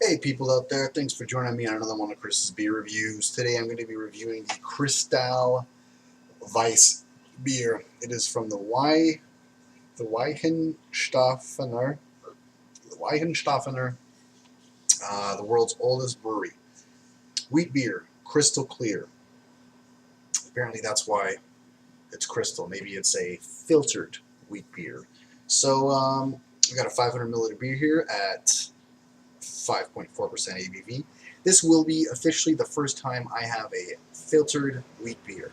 Hey people out there, thanks for joining me on another one of Chris's beer reviews. Today I'm going to be reviewing the Kristal Weissbeer. It is from the Weihenstephaner, the world's oldest brewery. Wheat beer, crystal clear. Apparently that's why it's crystal. Maybe it's a filtered wheat beer. So we got a 500 milliliter beer here at 5.4% ABV. This will be officially the first time I have a filtered wheat beer.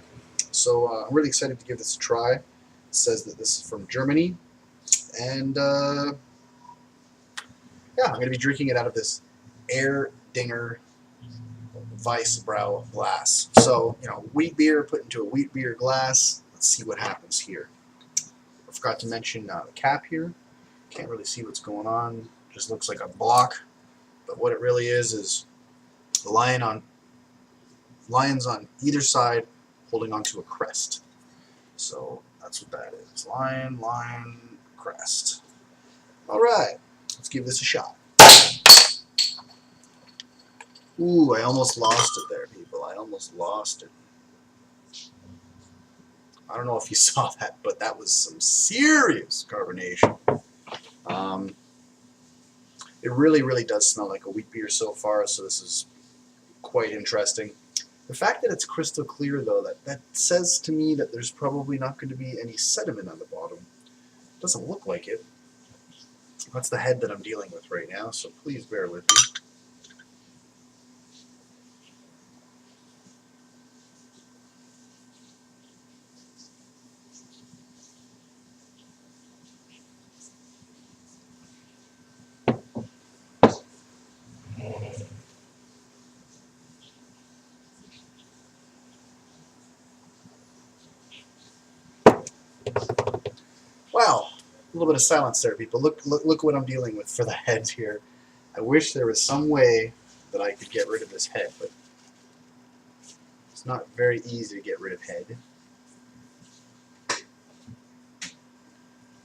So I'm really excited to give this a try. It says that this is from Germany. And yeah, I'm going to be drinking it out of this Erdinger Weissbrau glass. So, wheat beer put into a wheat beer glass. Let's see what happens here. I forgot to mention the cap here. Can't really see what's going on. Just looks like a block. But what it really is the lions on either side holding onto a crest. So that's what that is. Lion, crest. Alright, let's give this a shot. Ooh, I almost lost it there, people. I almost lost it. I don't know if you saw that, but that was some serious carbonation. It really does smell like a wheat beer so far, so this is quite interesting. The fact that it's crystal clear, though, that says to me that there's probably not going to be any sediment on the bottom. It doesn't look like it. That's the head that I'm dealing with right now, so please bear with me. Wow, a little bit of silence there, people. Look what I'm dealing with for the heads here. I wish there was some way that I could get rid of this head, but it's not very easy to get rid of head.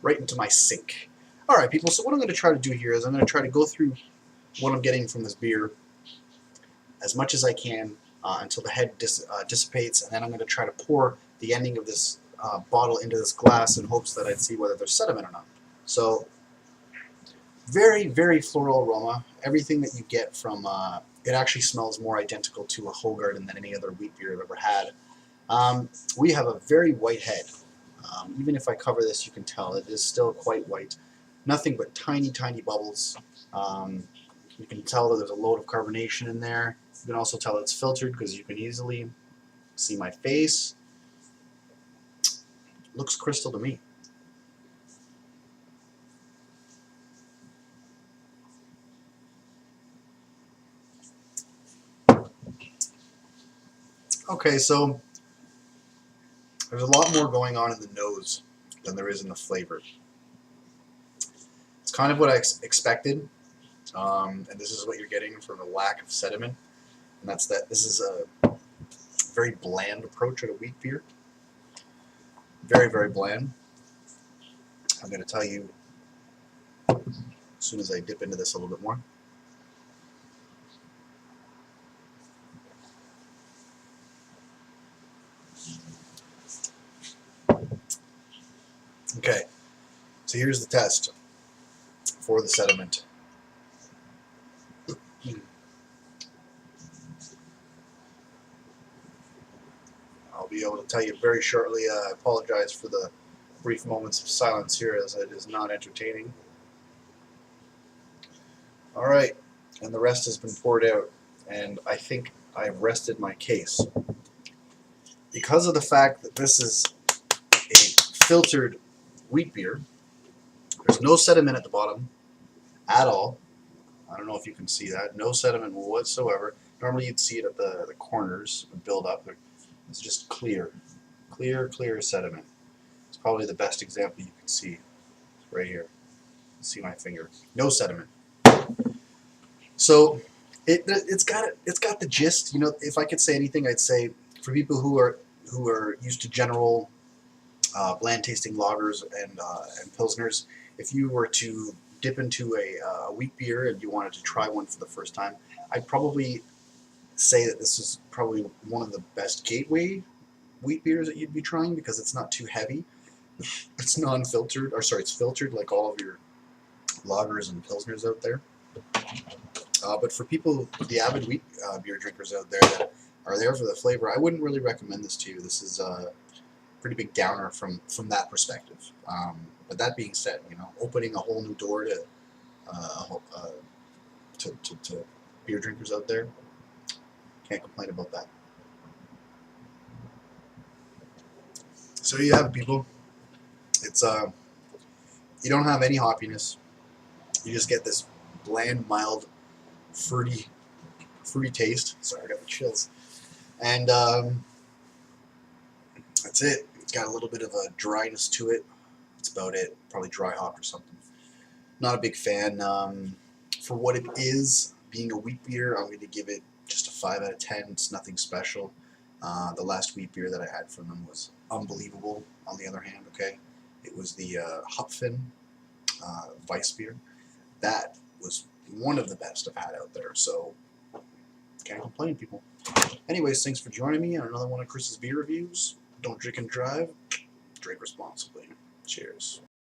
Right into my sink. Alright, people, so what I'm going to try to do here is I'm going to try to go through what I'm getting from this beer as much as I can until the head dissipates, and then I'm going to try to pour the ending of this bottle into this glass in hopes that I'd see whether there's sediment or not. So, very floral aroma. Everything that you get from it actually smells more identical to a Hoegaarden than any other wheat beer I've ever had. We have a very white head. Even if I cover this, you can tell it is still quite white. Nothing but tiny bubbles. You can tell that there's a load of carbonation in there. You can also tell it's filtered because you can easily see my face. Looks crystal to me. Okay, so there's a lot more going on in the nose than there is in the flavor. It's kind of what I expected, and this is what you're getting from the lack of sediment, and that's that this is a very bland approach at a wheat beer. Very bland. I'm going to tell you as soon as I dip into this a little bit more. Okay, so here's the test for the sediment. I'll be able to tell you very shortly. I apologize for the brief moments of silence here, as it is not entertaining. Alright, and the rest has been poured out, and I think I've rested my case. Because of the fact that this is a filtered wheat beer, there's no sediment at the bottom at all. I don't know if you can see that. No sediment whatsoever. Normally you'd see it at the corners and build up. It's just clear sediment. It's probably the best example you can see. It's right here. See my finger. No sediment. So it's got the gist. If I could say anything, I'd say for people who are used to general bland tasting lagers and pilsners, if you were to dip into a wheat beer and you wanted to try one for the first time, I'd probably say that this is probably one of the best gateway wheat beers that you'd be trying because it's not too heavy. It's non-filtered, or sorry, it's filtered like all of your lagers and pilsners out there. But for people, the avid wheat beer drinkers out there that are there for the flavor, I wouldn't really recommend this to you. This is a pretty big downer from that perspective. But that being said, you know, opening a whole new door to to beer drinkers out there, can't complain about that. So you have it, people. It's you don't have any hoppiness. You just get this bland, mild, fruity taste. Sorry, I got the chills. And that's it. It's got a little bit of a dryness to it. That's about it. Probably dry hop or something. Not a big fan. For what it is, being a wheat beer, I'm going to give it just a 5 out of 10. It's nothing special. The last wheat beer that I had from them was unbelievable, on the other hand, okay? It was the Hopfen Weissbeer. That was one of the best I've had out there, so can't complain, people. Anyways, thanks for joining me on another one of Chris's beer reviews. Don't drink and drive. Drink responsibly. Cheers.